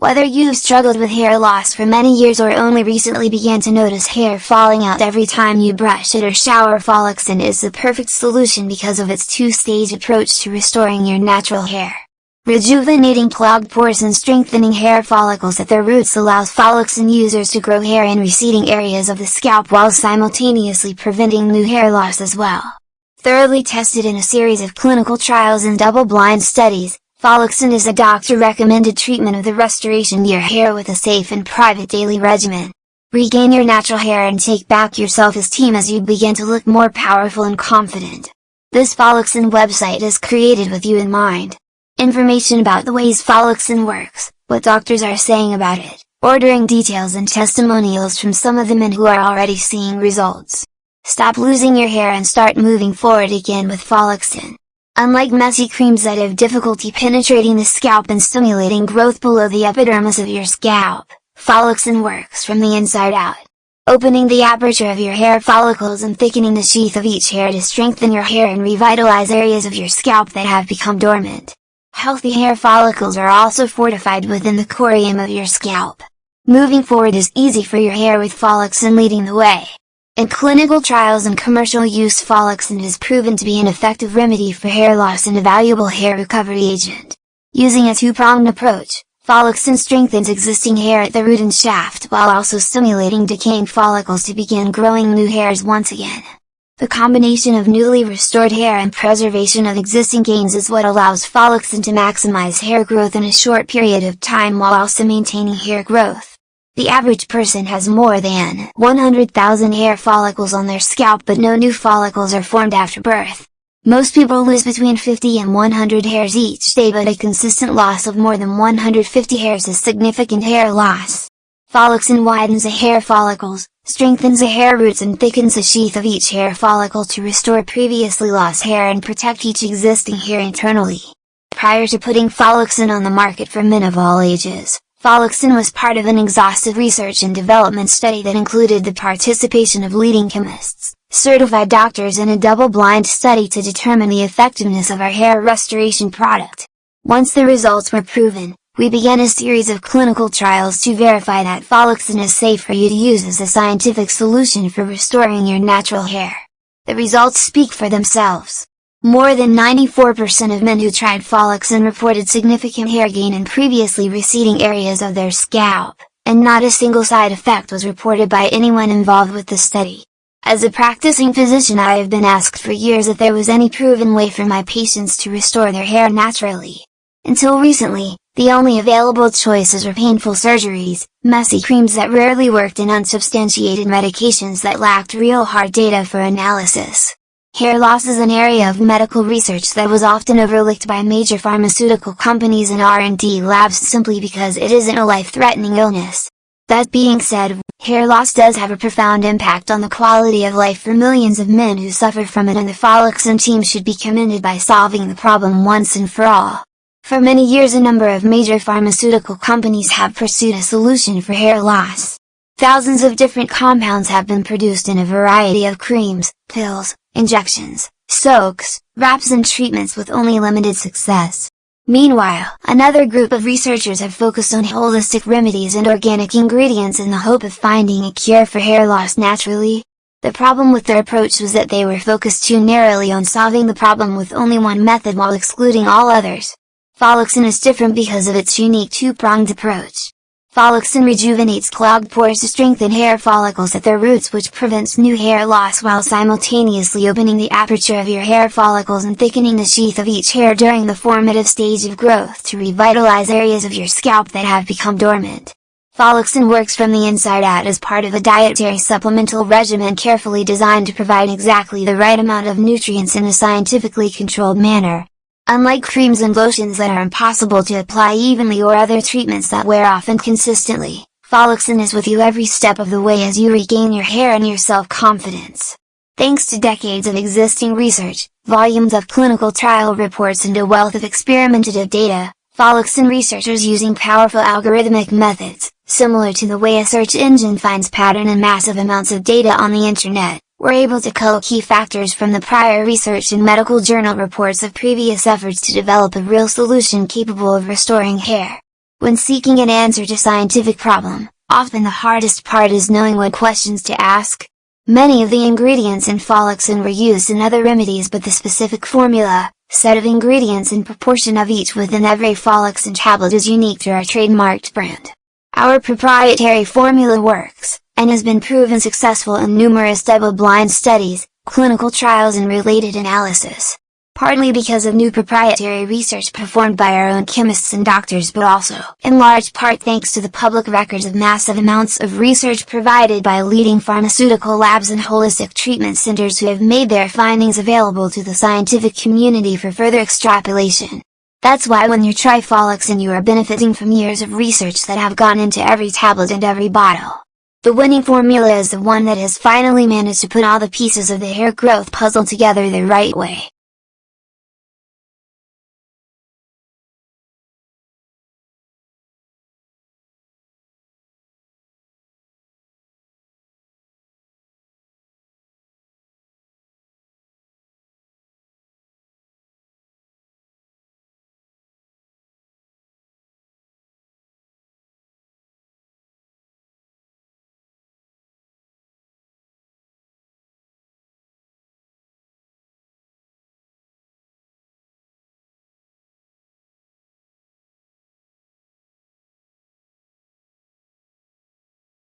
Whether you've struggled with hair loss for many years or only recently began to notice hair falling out every time you brush it or shower, Follixin is the perfect solution because of its two-stage approach to restoring your natural hair. Rejuvenating clogged pores and strengthening hair follicles at their roots allows Follixin users to grow hair in receding areas of the scalp while simultaneously preventing new hair loss as well. Thoroughly tested in a series of clinical trials and double-blind studies, Follixin is a doctor-recommended treatment of the restoration of your hair with a safe and private daily regimen. Regain your natural hair and take back your self-esteem as you begin to look more powerful and confident. This Follixin website is created with you in mind. Information about the ways Follixin works, what doctors are saying about it, ordering details and testimonials from some of the men who are already seeing results. Stop losing your hair and start moving forward again with Follixin. Unlike messy creams that have difficulty penetrating the scalp and stimulating growth below the epidermis of your scalp, Follixin works from the inside out, opening the aperture of your hair follicles and thickening the sheath of each hair to strengthen your hair and revitalize areas of your scalp that have become dormant. Healthy hair follicles are also fortified within the corium of your scalp. Moving forward is easy for your hair with Follixin leading the way. In clinical trials and commercial use, Follixin is proven to be an effective remedy for hair loss and a valuable hair recovery agent. Using a two-pronged approach, Follixin strengthens existing hair at the root and shaft while also stimulating decaying follicles to begin growing new hairs once again. The combination of newly restored hair and preservation of existing gains is what allows Follixin to maximize hair growth in a short period of time while also maintaining hair growth. The average person has more than 100,000 hair follicles on their scalp, but no new follicles are formed after birth. Most people lose between 50 and 100 hairs each day, but a consistent loss of more than 150 hairs is significant hair loss. Follixin widens the hair follicles, strengthens the hair roots and thickens the sheath of each hair follicle to restore previously lost hair and protect each existing hair internally. Prior to putting Follixin on the market for men of all ages, Follixin was part of an exhaustive research and development study that included the participation of leading chemists, certified doctors and a double-blind study to determine the effectiveness of our hair restoration product. Once the results were proven, we began a series of clinical trials to verify that Follixin is safe for you to use as a scientific solution for restoring your natural hair. The results speak for themselves. More than 94% of men who tried Follixin reported significant hair gain in previously receding areas of their scalp, and not a single side effect was reported by anyone involved with the study. As a practicing physician, I have been asked for years if there was any proven way for my patients to restore their hair naturally. Until recently, the only available choices were painful surgeries, messy creams that rarely worked, and unsubstantiated medications that lacked real hard data for analysis. Hair loss is an area of medical research that was often overlooked by major pharmaceutical companies and R&D labs simply because it isn't a life-threatening illness. That being said, hair loss does have a profound impact on the quality of life for millions of men who suffer from it, and the Follixin team should be commended by solving the problem once and for all. For many years, a number of major pharmaceutical companies have pursued a solution for hair loss. Thousands of different compounds have been produced in a variety of creams, pills, injections, soaks, wraps and treatments with only limited success. Meanwhile, another group of researchers have focused on holistic remedies and organic ingredients in the hope of finding a cure for hair loss naturally. The problem with their approach was that they were focused too narrowly on solving the problem with only one method while excluding all others. Follixin is different because of its unique two-pronged approach. Follixin rejuvenates clogged pores to strengthen hair follicles at their roots, which prevents new hair loss while simultaneously opening the aperture of your hair follicles and thickening the sheath of each hair during the formative stage of growth to revitalize areas of your scalp that have become dormant. Follixin works from the inside out as part of a dietary supplemental regimen carefully designed to provide exactly the right amount of nutrients in a scientifically controlled manner. Unlike creams and lotions that are impossible to apply evenly or other treatments that wear off inconsistently, Follixin is with you every step of the way as you regain your hair and your self-confidence. Thanks to decades of existing research, volumes of clinical trial reports and a wealth of experimentative data, Follixin researchers using powerful algorithmic methods, similar to the way a search engine finds pattern in massive amounts of data on the internet, were able to cull key factors from the prior research and medical journal reports of previous efforts to develop a real solution capable of restoring hair. When seeking an answer to scientific problem, often the hardest part is knowing what questions to ask. Many of the ingredients in Follixin were used in other remedies, but the specific formula, set of ingredients and proportion of each within every Follixin tablet is unique to our trademarked brand. Our proprietary formula works, and has been proven successful in numerous double-blind studies, clinical trials and related analysis. Partly because of new proprietary research performed by our own chemists and doctors, but also, in large part thanks to the public records of massive amounts of research provided by leading pharmaceutical labs and holistic treatment centers who have made their findings available to the scientific community for further extrapolation. That's why when you try Follixin you are benefiting from years of research that have gone into every tablet and every bottle. The winning formula is the one that has finally managed to put all the pieces of the hair growth puzzle together the right way.